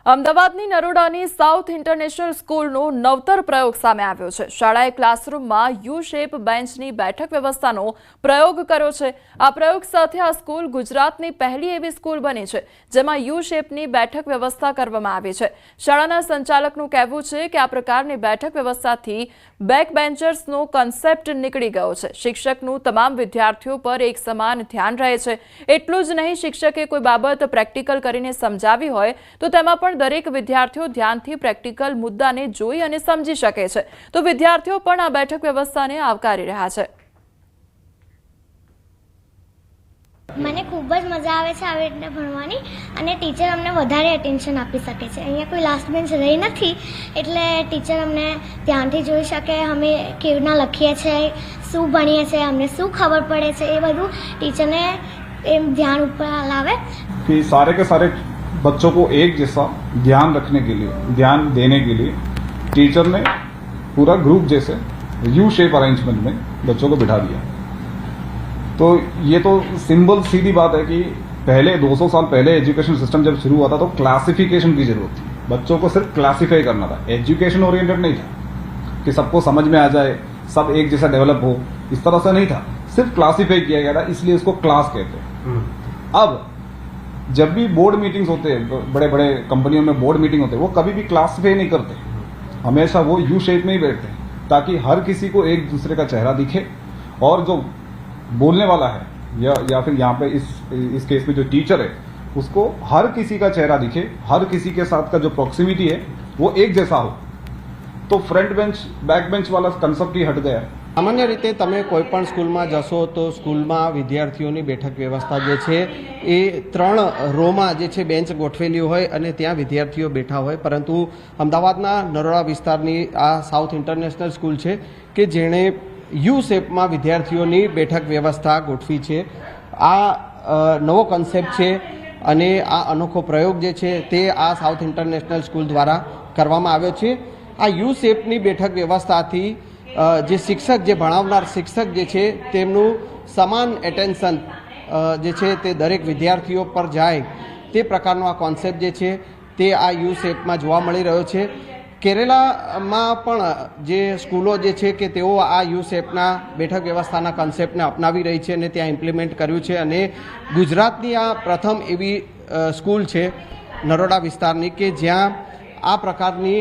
અમદાવાદની નરોડાની south international સ્કૂલનો નવતર પ્રયોગ સામે આવ્યો છે। શાળાએ ક્લાસરૂમમાં યુ શેપ બેન્ચની બેઠક વ્યવસ્થાનો પ્રયોગ કર્યો છે। આ પ્રયોગ સાથે આ સ્કૂલ ગુજરાતની પહેલી એવી સ્કૂલ બની છે જેમાં યુ શેપની બેઠક વ્યવસ્થા કરવામાં આવી છે। શાળાના સંચાલકનું કહેવું છે કે આ પ્રકારની બેઠક વ્યવસ્થાથી બેક બેન્ચર્સનો કન્સેપ્ટ નીકળી ગયો છે। શિક્ષકનું તમામ વિદ્યાર્થીઓ પર એક સમાન ધ્યાન રહે છે। એટલું જ નહીં, શિક્ષકે કોઈ બાબત પ્રેક્ટિકલ કરીને સમજાવી હોય તો તેમાં પણ દરેક વિદ્યાર્થીઓ ધ્યાનથી પ્રેક્ટિકલ મુદ્દાને જોઈ અને સમજી શકે છે। તો વિદ્યાર્થીઓ પણ આ બેઠક વ્યવસ્થાને આવકારી રહ્યા છે। મને ખૂબ જ મજા આવે છે આવી રીતે ભણવાની અને ટીચર અમને વધારે અટેન્શન આપી શકે છે। અહીંયા કોઈ લાસ્ટ બેન્ચ રહી નથી એટલે ટીચર અમને ધ્યાનથી જોઈ શકે, અમે કેવી રીતના લખીએ છીએ, શું ભણીએ છીએ, અમને શું ખબર પડે છે, એ બધું ટીચરને એમ ધ્યાન ઉપર લાવે कि सारे के सारे बच्चों को एक जैसा ध्यान रखने के लिए, ध्यान देने के लिए टीचर ने पूरा ग्रुप जैसे यू शेप अरेंजमेंट में बच्चों को बिठा दिया। तो ये तो सिंपल सीधी बात है कि पहले 200 साल पहले एजुकेशन सिस्टम जब शुरू हुआ था तो क्लासिफिकेशन की जरूरत थी। बच्चों को सिर्फ क्लासीफाई करना था, एजुकेशन ओरिएंटेड नहीं था कि सबको समझ में आ जाए, सब एक जैसा डेवलप हो, इस तरह से नहीं था। सिर्फ क्लासीफाई किया गया था, इसलिए इसको क्लास कहते हैं। अब जब भी बोर्ड मीटिंग्स होते हैं, बड़े बड़े कंपनियों में बोर्ड मीटिंग होते हैं, वो कभी भी क्लासीफाई नहीं करते, हमेशा वो यू शेप में ही बैठते हैं ताकि हर किसी को एक दूसरे का चेहरा दिखे और जो बोलने वाला है या फिर यहाँ पे इस केस में जो टीचर है उसको हर किसी का चेहरा दिखे, हर किसी के साथ का जो प्रॉक्सिमिटी है वो एक जैसा हो। तो फ्रंट बेंच बैक बेंच वाला कंसेप्ट ही हट गया है। सामान्य रीते तमे कोईपण स्कूलमां जशो तो स्कूलमां विद्यार्थीओनी बेठक व्यवस्था जे छे ए 3 रोमां जे छे बेंच गोठवेली होय अने त्यां विद्यार्थीओ बेठा होय, परंतु अमदावादना नरोड़ा विस्तारनी आ साउथ इंटरनेशनल स्कूल छे के जेणे यू शेपमां विद्यार्थीओनी बेठक व्यवस्था गोठवी छे। आ नवो कॉन्सेप्ट छे अने आ अनोखो प्रयोग जे छे ते आ साउथ इंटरनेशनल स्कूल द्वारा करवामां आव्यो छे। आ यू शेपनी बेठक व्यवस्थाथी जे शिक्षक जे भणावनार शिक्षक जे छे तेमनुं समान एटेन्शन जे छे ते दरेक विद्यार्थीओ पर जाय ते प्रकारनो आ कॉन्सेप्ट जे छे ते आ यू शेपमां जोवा मळी रह्यो छे। केरेलामां पण जे स्कूलो जे छे के तेओ आ यू शेपना बेठक व्यवस्थाना कॉन्सेप्टने अपनावी रही छे अने त्यां इम्प्लिमेंट कर्युं छे अने गुजरातनी आ प्रथम एवी स्कूल छे नरोड़ा विस्तारनी के ज्यां आ प्रकारनी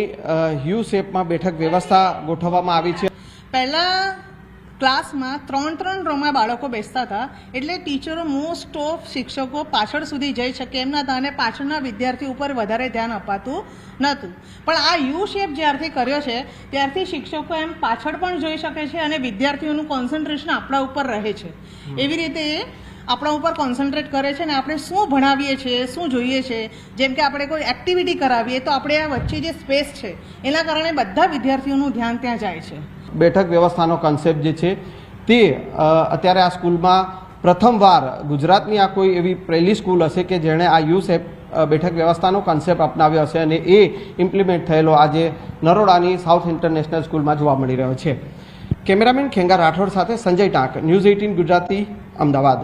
यू शेपमां बेठक व्यवस्था गोठववामां आवी छे। पहला क्लास में 3 रोमा बाळको बेसता था एटले टीचरो मोस्ट ऑफ शिक्षकों पाछळ सुधी जई शके एम नता अने पाछळना विद्यार्थी उपर वधारे ध्यान अपातुं नहोतुं। पण आ यू शेप ज्यारथी कर्यो छे त्यारथी शिक्षको एम पाछळ पण जोई शके छे अने विद्यार्थीओनुं कॉन्सन्ट्रेशन आपणा उपर रहे छे। एवी रीते આપણા ઉપર કોન્સન્ટ્રેટ કરે છે ને આપણે શું ભણાવીએ છીએ, શું જોઈએ છે, જેમ કે આપણે કોઈ એક્ટિવિટી કરાવીએ તો આપણે આ વચ્ચે જે સ્પેસ છે એના કારણે બધા વિદ્યાર્થીઓનું ધ્યાન ત્યાં જાય છે। બેઠક વ્યવસ્થાનો કન્સેપ્ટ જે છે તે અત્યારે આ સ્કૂલમાં પ્રથમવાર ગુજરાતની આ કોઈ એવી પહેલી સ્કૂલ હશે કે જેણે આ યુ શેપ બેઠક વ્યવસ્થાનો કન્સેપ્ટ અપનાવ્યો હશે અને એ ઇમ્પ્લિમેન્ટ થયેલો આજે નરોડાની સાઉથ ઇન્ટરનેશનલ સ્કૂલમાં જોવા મળી રહ્યો છે। કેમેરામેન ખેંગા રાઠોડ સાથે સંજય ટાંક, ન્યૂઝ 18 ગુજરાતી, અમદાવાદ।